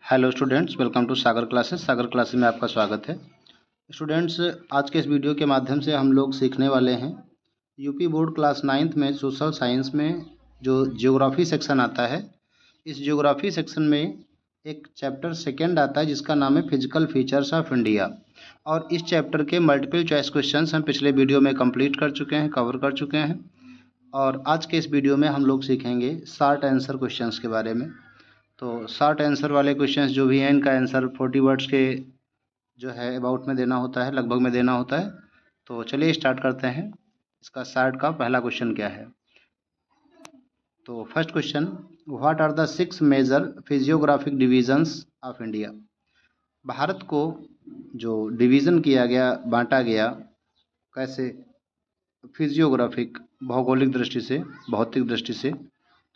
Hello students, welcome to Sagar classes. Sagar classes में आपका स्वागत है। स्टूडेंट्स, आज के इस वीडियो के माध्यम से हम लोग सीखने वाले हैं यूपी बोर्ड क्लास 9th में सोशल साइंस में जो ज्योग्राफी सेक्शन आता है। इस ज्योग्राफी सेक्शन में एक चैप्टर सेकेंड आता है जिसका नाम है फिजिकल फीचर्स ऑफ इंडिया। और इस चैप्टर के मल्टीपल चॉइस क्वेश्चंस हम पिछले वीडियो में कंप्लीट कर चुके हैं, कवर कर चुके हैं। और आज के इस वीडियो में हम लोग सीखेंगे शॉर्ट आंसर क्वेश्चंस के बारे में। तो शॉर्ट आंसर वाले क्वेश्चंस जो भी हैं, इनका आंसर 40 वर्ड्स के जो है अबाउट में देना होता है, लगभग में देना होता है। तो चलिए स्टार्ट करते हैं। इसका शॉर्ट का पहला क्वेश्चन क्या है। तो first question, what are the 6 major physiographic divisions of India. Bharat को जो डिवीज़न किया गया, बांटा गया, कैसे? फिजियोग्राफिक, भौगोलिक दृष्टि से, भौतिक दृष्टि से।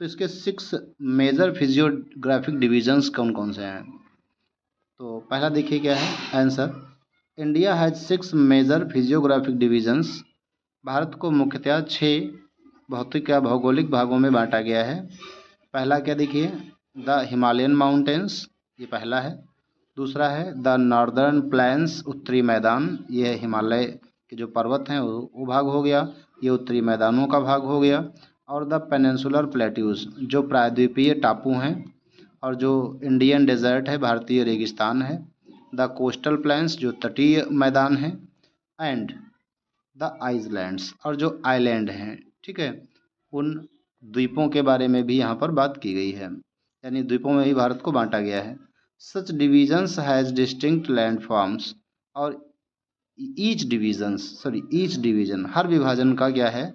तो इसके 6 मेजर फिजियोग्राफिक डिवीजन्स कौन कौन से हैं। तो पहला देखिए क्या है answer. India has 6 major physiographic divisions. Bharat को मुख्यतः 6 भौतिक या भौगोलिक भागों में बांटा गया है। पहला क्या देखिए, द हिमालयन माउंटेन्स, ये पहला है। दूसरा है द नॉर्दर्न प्लेन्स, उत्तरी मैदान, ये है हिमालय के जो पर्वत हैं वो भाग हो गया, ये उत्तरी मैदानों का भाग हो गया। और द पेनिनसुलर प्लेट्यूज, जो प्रायद्वीपीय टापू हैं। और जो इंडियन डेजर्ट है, भारतीय रेगिस्तान है। द कोस्टल प्लेन्स, जो तटीय मैदान है। एंड द आइसलैंड्स, और जो आइलैंड हैं, ठीक है, उन द्वीपों के बारे में भी यहाँ पर बात की गई है, यानी द्वीपों में भी भारत को बांटा गया है। Such divisions has distinct landforms, और ईच डिवीजन, हर विभाजन का क्या है,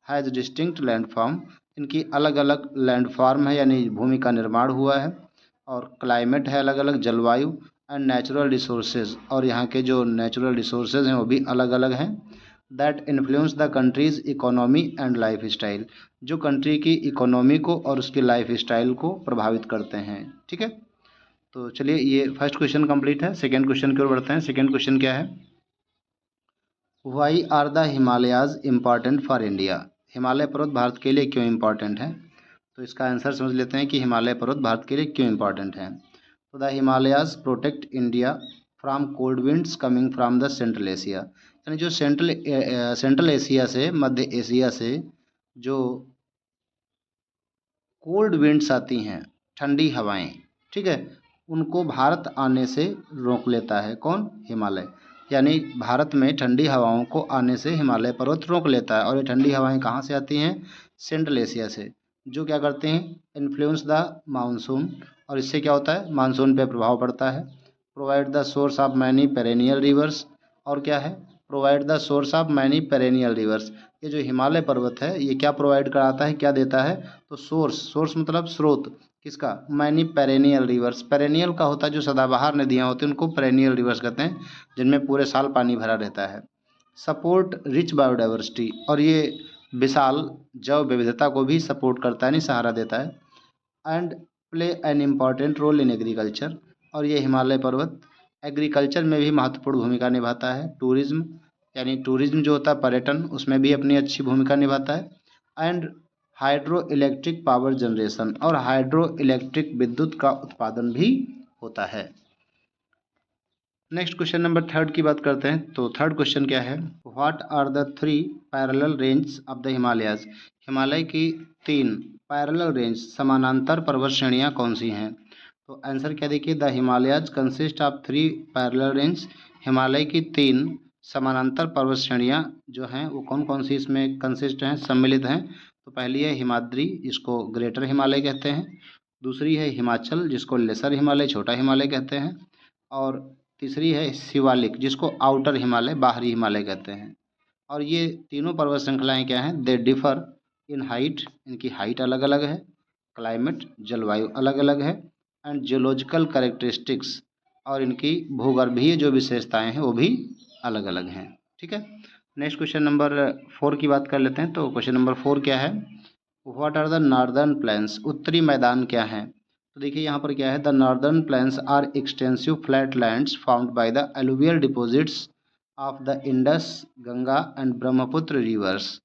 हैज़ डिस्टिंक्ट लैंड फॉर्म, इनकी अलग अलग लैंड फॉर्म है, यानी भूमि का निर्माण हुआ है। और क्लाइमेट है अलग अलग, जलवायु। एंड नेचुरल रिसोर्सेज, और यहाँ के जो नेचुरल रिसोर्सेज हैं वो भी अलग अलग हैं। That influence the countries economy and life style, जो कंट्री की इकोनॉमी को और उसकी लाइफ स्टाइल को प्रभावित करते हैं, ठीक है। तो चलिए, ये फर्स्ट क्वेश्चन कंप्लीट है। सेकेंड क्वेश्चन की ओर बढ़ते हैं। सेकेंड क्वेश्चन क्या है, why are the Himalayas important for India. Himalaya पर्वत भारत के लिए क्यों इम्पॉर्टेंट है। तो इसका आंसर समझ लेते हैं कि हिमालय पर्वत भारत के लिए क्यों इम्पॉर्टेंट है। तो the Himalayas protect India from cold winds coming from the central Asia, यानी जो सेंट्रल एशिया से, मध्य एशिया से जो कोल्ड विंड्स आती हैं, ठंडी हवाएं, ठीक है, उनको भारत आने से रोक लेता है। कौन? हिमालय। यानी भारत में ठंडी हवाओं को आने से हिमालय पर्वत रोक लेता है। और ये ठंडी हवाएं कहाँ से आती हैं? सेंट्रल एशिया से, जो क्या करते हैं, इन्फ्लुएंस द मानसून, और इससे क्या होता है, मानसून पे प्रभाव पड़ता है। Provide the source of many perennial reverse, और क्या है, provide the source of many perennial reverse. ये जो हिमालय पर्वत है ये क्या प्रोवाइड कराता है, क्या देता है, तो सोर्स मतलब स्रोत, किसका, मैनी पेरेनियल रिवर्स। पेरेनियल का होता है जो सदाबहार नदियाँ होती हैं उनको पेरेनियल रिवर्स कहते हैं, जिनमें पूरे साल पानी भरा रहता है। सपोर्ट रिच बायोडाइवर्सिटी, और ये विशाल जैव विविधता को भी सपोर्ट करता है, नहीं सहारा देता है। And play an important role in agriculture, और ये हिमालय पर्वत एग्रीकल्चर में भी महत्वपूर्ण भूमिका निभाता है। टूरिज्म, यानी टूरिज्म जो होता है पर्यटन, उसमें भी अपनी अच्छी भूमिका निभाता है। And hydro electric power generation, और हाइड्रो इलेक्ट्रिक विद्युत का उत्पादन भी होता है। नेक्स्ट क्वेश्चन नंबर थर्ड की बात करते हैं। तो थर्ड क्वेश्चन क्या है, what are the 3 parallel range of the Himalayas. Himalaya की 3 पैरेलल रेंज, समानांतर पर्वत श्रेणियाँ कौन सी हैं। तो आंसर क्या देखिए, the Himalayas consist of 3 parallel range. Himalaya की 3 समानांतर पर्वत श्रेणियाँ जो हैं वो कौन कौन सी इसमें कंसिस्ट हैं, सम्मिलित हैं। तो पहली है हिमाद्री, जिसको ग्रेटर हिमालय कहते हैं। दूसरी है हिमाचल, जिसको लेसर हिमालय, छोटा हिमालय कहते हैं। और तीसरी है शिवालिक, जिसको आउटर हिमालय, बाहरी हिमालय कहते हैं। और ये तीनों पर्वत श्रृंखलाएँ क्या हैं, दे डिफर इन हाइट, इनकी हाइट अलग अलग है। क्लाइमेट, जलवायु अलग अलग है। एंड जियोलॉजिकल कैरेक्टरिस्टिक्स, और इनकी भूगर्भीय जो विशेषताएं हैं वो भी अलग अलग हैं, ठीक है। नेक्स्ट क्वेश्चन नंबर 4 की बात कर लेते हैं। तो क्वेश्चन नंबर 4 क्या है, what are the northern plains, उत्तरी मैदान क्या हैं। तो देखिए यहाँ पर क्या है, the northern plains are extensive flat lands found by the alluvial deposits of the Indus, Ganga and Brahmaputra rivers.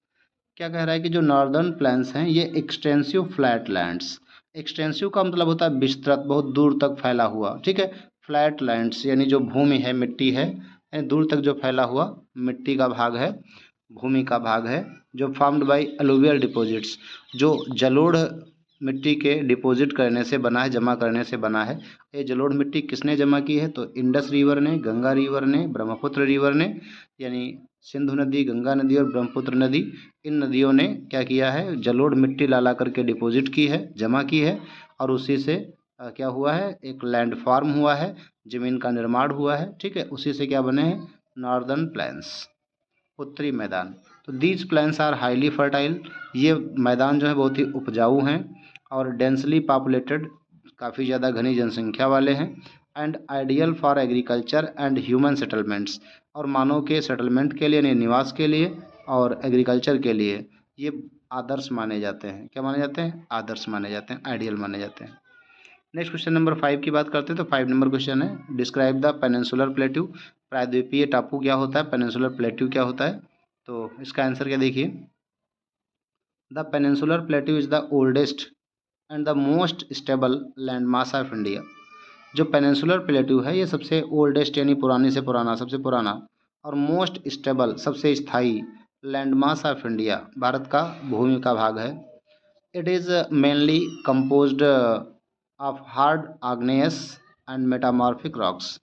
क्या कह रहा है कि जो नॉर्दर्न प्लेन्स हैं ये एक्सटेंसिव फ्लैट लैंड्स, एक्सटेंसिव का मतलब होता है विस्तृत, बहुत दूर तक फैला हुआ, ठीक है। फ्लैट लैंड्स यानी जो भूमि है, मिट्टी है, यानी दूर तक जो फैला हुआ मिट्टी का भाग है, भूमि का भाग है। जो फॉर्म्ड बाय अलुवियल डिपॉजिट्स, जो जलोढ़ मिट्टी के डिपॉजिट करने से बना है, जमा करने से बना है। ये जलोढ़ मिट्टी किसने जमा की है? तो इंडस रिवर ने, गंगा रिवर ने, ब्रह्मपुत्र रिवर ने, यानी सिंधु नदी, गंगा नदी और ब्रह्मपुत्र नदी, इन नदियों ने क्या किया है? जलोढ़ मिट्टी ला करके डिपॉजिट की है, जमा की है, और उसी से क्या हुआ है? एक लैंड फॉर्म हुआ है, जमीन का निर्माण हुआ है, ठीक है। उसी से क्या बने हैं? नॉर्दर्न प्लेन्स, उत्तरी मैदान। तो these plains are highly fertile, ये मैदान जो है बहुत ही उपजाऊ हैं और डेंसली पॉपुलेटेड, काफ़ी ज़्यादा घनी जनसंख्या वाले हैं। And ideal for agriculture and human settlements, और मानव के सेटलमेंट के लिए, यानी निवास के लिए और एग्रीकल्चर के लिए ये आदर्श माने जाते हैं। क्या माने जाते हैं? आदर्श माने जाते हैं, आइडियल माने जाते हैं। नेक्स्ट क्वेश्चन नंबर 5 की बात करते हैं। तो 5 नंबर क्वेश्चन है, डिस्क्राइब द पेनिनसुलर प्लेट्यू। प्रायद्वीपीय टापू क्या होता है? पेनिनसुलर प्लेट्यू क्या होता है? तो इसका आंसर क्या देखिए, the peninsular plateau is the oldest and the most stable land mass of India. जो पेनिनसुलर प्लेट्यू है ये सबसे ओल्डेस्ट यानी पुरानी से पुराना, सबसे पुराना, और मोस्ट स्टेबल सबसे स्थायी landmass of India, Bharat का भूमि का भाग है। It is mainly composed of hard igneous and metamorphic rocks.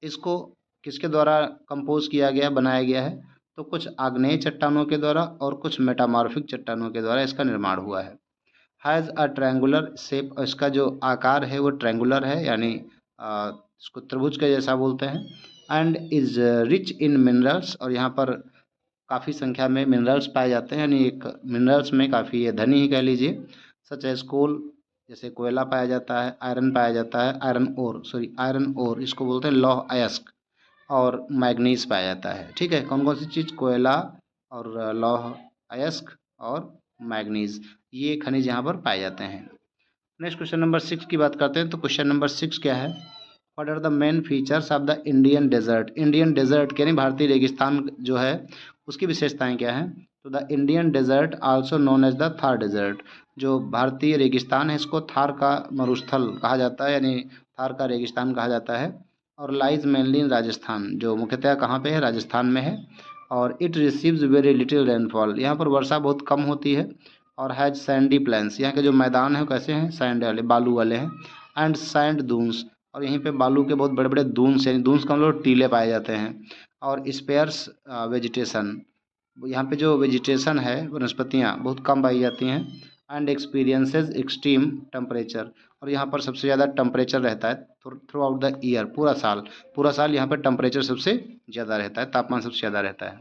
इसको किसके द्वारा कंपोज किया गया, बनाया गया है? तो कुछ आग्नेय चट्टानों के द्वारा और कुछ मेटामॉर्फिक चट्टानों के द्वारा इसका निर्माण हुआ है। हैज़ अ ट्रायंगुलर शेप, इसका जो आकार है वो ट्रायंगुलर है, यानी इसको त्रिभुज के जैसा बोलते हैं। And is rich in minerals, और यहाँ पर काफ़ी संख्या में मिनरल्स पाए जाते हैं, यानी एक मिनरल्स में काफ़ी ये धनी ही कह लीजिए। सच एज कोल, जैसे कोयला पाया जाता है, आयरन पाया जाता है, आयरन ओर इसको बोलते हैं, लौह अयस्क, और मैग्नीज पाया जाता है, ठीक है। कौन कौन सी चीज़? कोयला और लौह अयस्क और मैग्नीज, ये खनिज यहाँ पर पाए जाते हैं। नेक्स्ट क्वेश्चन नंबर 6 की बात करते हैं। तो क्वेश्चन नंबर 6 क्या है? What are the main features of the Indian desert. Indian desert यानी भारतीय रेगिस्तान जो है उसकी विशेषताएं क्या हैं? तो the Indian desert also known as the Thar desert, जो भारतीय रेगिस्तान है इसको थार का मरुस्थल कहा जाता है, यानी थार का रेगिस्तान कहा जाता है। और लाइज मेनली इन राजस्थान, जो मुख्यतः कहाँ पे है? राजस्थान में है। और it receives very little rainfall, यहाँ पर वर्षा बहुत कम होती है। और हैज सैंडी प्लेन्स, यहाँ के जो मैदान है वो कैसे हैं? सैंड वाले, बालू वाले हैं। एंड सैंड दून्स, और यहीं पे बालू के बहुत बड़े बड़े दून्स, यानी दून्स का हम लोग टीले पाए जाते हैं। और स्पेयर्स वेजिटेशन, यहाँ पे जो वेजिटेशन है, वनस्पतियाँ बहुत कम पाई जाती हैं। एंड एक्सपीरियंसेस एक्सट्रीम टेम्परेचर, और यहाँ पर सबसे ज़्यादा टेम्परेचर रहता है थ्रू आउट द ईयर, पूरा साल यहाँ पर टेम्परेचर सबसे ज़्यादा रहता है, तापमान सबसे ज़्यादा रहता है।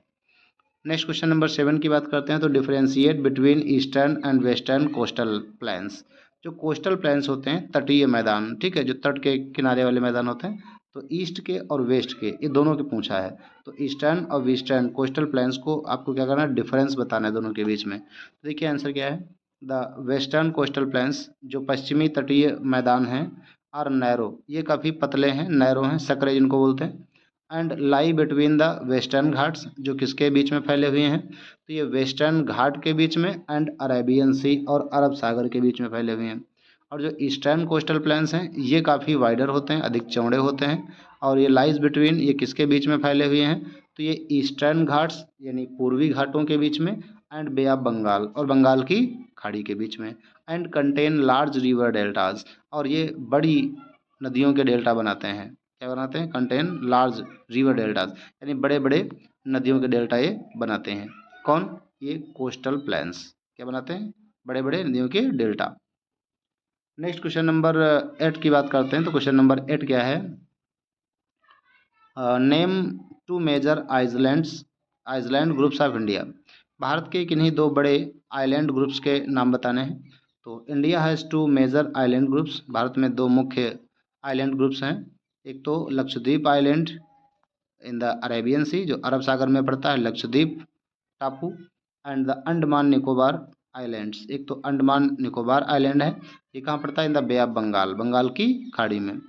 नेक्स्ट क्वेश्चन नंबर 7 की बात करते हैं। तो differentiate between eastern and western coastal planes. जो कोस्टल प्लेन्स होते हैं, तटीय मैदान, ठीक है, जो तट के किनारे वाले मैदान होते हैं, तो ईस्ट के और वेस्ट के, ये दोनों के पूछा है। तो ईस्टर्न और वेस्टर्न कोस्टल प्लेन्स को आपको क्या करना है? डिफरेंस बताना है दोनों के बीच में। तो देखिए आंसर क्या है, द वेस्टर्न कोस्टल प्लेन्स, जो पश्चिमी तटीय मैदान हैं, आर नैरो, ये काफ़ी पतले हैं, नैरो हैं, सकरे जिनको बोलते हैं। And lie between the western Ghats, जो किसके बीच में फैले हुए हैं? तो ये वेस्टर्न घाट के बीच में एंड अरेबियन सी और अरब सागर के बीच में फैले हुए हैं। और जो ईस्टर्न कोस्टल प्लेन्स हैं ये काफ़ी वाइडर होते हैं, अधिक चौड़े होते हैं। और ये लाइज बिटवीन, ये किसके बीच में फैले हुए हैं? तो ये ईस्टर्न घाट्स यानी पूर्वी घाटों के बीच में, एंड बे ऑफ बंगाल, और बंगाल की खाड़ी के बीच में। And contain large river deltas, और ये बड़ी नदियों के डेल्टा बनाते हैं। क्या बनाते हैं? कंटेन लार्ज रिवर डेल्टाज, यानी बड़े बड़े नदियों के डेल्टा ये बनाते हैं। कौन? ये कोस्टल प्लेन्स क्या बनाते हैं? बड़े बड़े नदियों के डेल्टा। नेक्स्ट क्वेश्चन नंबर 8 की बात करते हैं। तो क्वेश्चन नंबर 8 क्या है? Name two major island groups of India. Bharat के किन्हीं दो बड़े आइलैंड ग्रुप्स के नाम बताने हैं। तो India has two major island groups, भारत में दो मुख्य आइलैंड ग्रुप्स हैं। एक तो Lakshadweep island in the Arabian sea, जो अरब सागर में पड़ता है, लक्षद्वीप टापू। And the Andaman Nicobar islands, एक तो अंडमान निकोबार आइलैंड है, ये कहाँ पड़ता है? In the Bay of Bengal, Bengal की खाड़ी में।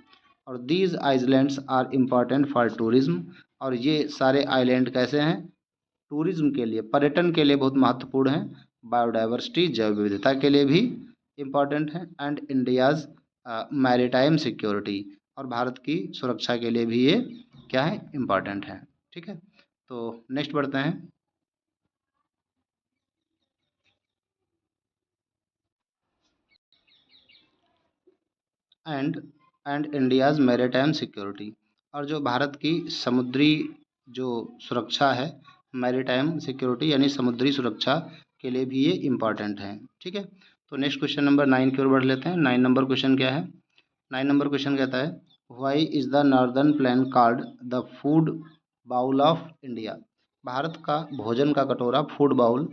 और these islands are important for tourism, और ये सारे आइलैंड कैसे हैं? टूरिज्म के लिए, पर्यटन के लिए बहुत महत्वपूर्ण हैं। बायोडाइवर्सिटी, जैव विविधता के लिए भी, इम्पॉर्टेंट है, एंड इंडियाज़ मैरीटाइम सिक्योरिटी, और भारत की सुरक्षा के लिए भी ये क्या है, इम्पॉर्टेंट है। ठीक है, तो नेक्स्ट बढ़ते हैं। एंड इंडियाज़ मैरीटाइम सिक्योरिटी, और जो भारत की समुद्री जो सुरक्षा है, मैरीटाइम सिक्योरिटी यानी समुद्री सुरक्षा के लिए भी ये इम्पॉर्टेंट है। ठीक है, तो नेक्स्ट क्वेश्चन नंबर 9 की ओर बढ़ लेते हैं। 9 नंबर क्वेश्चन क्या है? 9 नंबर क्वेश्चन कहता है, why is the northern plain called the food bowl of India? Bharat का भोजन का कटोरा, फूड बाउल,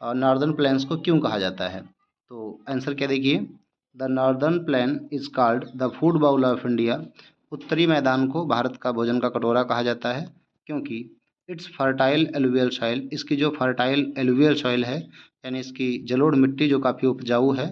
नॉर्दर्न प्लेन्स को क्यों कहा जाता है? तो आंसर क्या देखिए, the northern plain is called the food bowl of India. उत्तरी मैदान को भारत का भोजन का कटोरा कहा जाता है क्योंकि इट्स फर्टाइल एलुवियल सॉइल, इसकी जो फर्टाइल एलुवियल सॉइल है यानी इसकी जलोढ़ मिट्टी जो काफ़ी उपजाऊ है,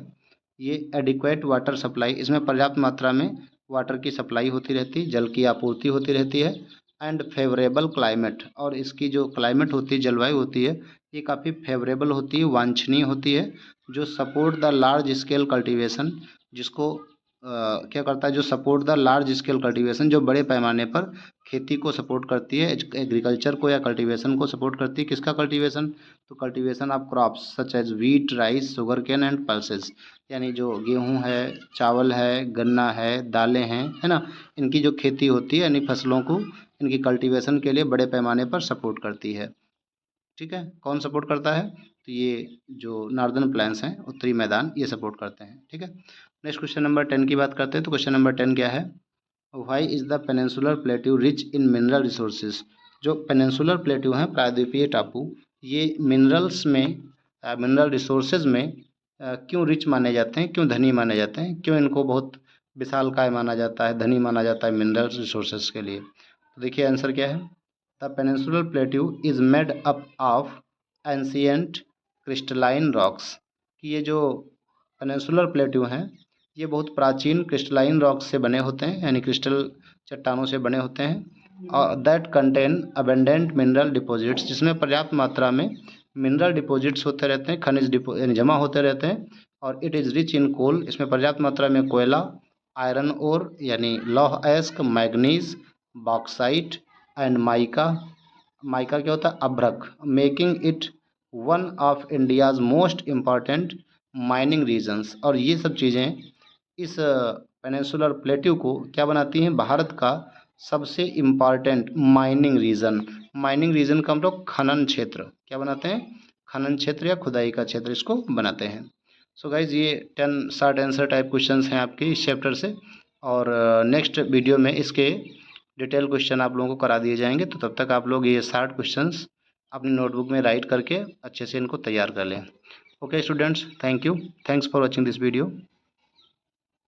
ये एडिक्वेट वाटर सप्लाई, इसमें पर्याप्त मात्रा में वाटर की सप्लाई होती रहती, जल की आपूर्ति होती रहती है, एंड फेवरेबल क्लाइमेट, और इसकी जो क्लाइमेट होती है, जलवायु होती है, ये काफ़ी फेवरेबल होती है, वांछनीय होती है, जो support the large scale cultivation, जिसको क्या करता है, जो support the large scale cultivation, जो बड़े पैमाने पर खेती को सपोर्ट करती है, एग्रीकल्चर को या कल्टीवेशन को सपोर्ट करती है। किसका कल्टीवेशन? तो cultivation of crops such as wheat, rice, sugar cane and pulses, यानी जो गेहूं है, चावल है, गन्ना है, दालें हैं, है ना, इनकी जो खेती होती है, यानी फसलों को इनकी कल्टीवेशन के लिए बड़े पैमाने पर सपोर्ट करती है। ठीक है, कौन सपोर्ट करता है? तो ये जो नॉर्दर्न प्लेन्स हैं, उत्तरी मैदान, ये सपोर्ट करते हैं। ठीक है, नेक्स्ट क्वेश्चन नंबर 10 की बात करते हैं। तो क्वेश्चन नंबर 10 क्या है? Why is the peninsular plateau rich in mineral resources? जो पेनिनसुलर प्लेट्यू हैं, प्रायद्वीपीय टापू, ये मिनरल्स में, मिनरल रिसोर्सेज में क्यों रिच माने जाते हैं, क्यों धनी माने जाते हैं, क्यों इनको बहुत विशालकाय माना जाता है, धनी माना जाता है मिनरल रिसोर्सेज के लिए? तो देखिए आंसर क्या है, the peninsular plateau is made up of ancient crystalline rocks, कि ये जो पेनिनसुलर प्लेट्यू हैं, ये बहुत प्राचीन क्रिस्टलाइन रॉक्स से बने होते हैं, यानी क्रिस्टल चट्टानों से बने होते हैं, और that contain abundant mineral deposits, जिसमें पर्याप्त मात्रा में मिनरल डिपॉजिट्स होते रहते हैं, खनिज डिपो यानी जमा होते रहते हैं, और इट इज़ रिच इन कोल, इसमें पर्याप्त मात्रा में कोयला, आयरन ओर यानी लौह अयस्क, manganese, bauxite and mica, mica क्या होता है, अभ्रक, making it one of India's most important mining regions, और ये सब चीज़ें इस पेनिनसुलर प्लेट्यू को क्या बनाती हैं, भारत का सबसे important mining region. Mining region का हम लोग खनन क्षेत्र क्या बनाते हैं, खनन क्षेत्र या खुदाई का क्षेत्र इसको बनाते हैं। सो गाइज ये 10 शॉर्ट आंसर टाइप क्वेश्चंस हैं आपके इस चैप्टर से, और नेक्स्ट वीडियो में इसके डिटेल क्वेश्चन आप लोगों को करा दिए जाएंगे। तो तब तक आप लोग ये 60 क्वेश्चंस अपनी नोटबुक में राइट करके अच्छे से इनको तैयार कर लें। Okay students, thank you, thanks for watching this video.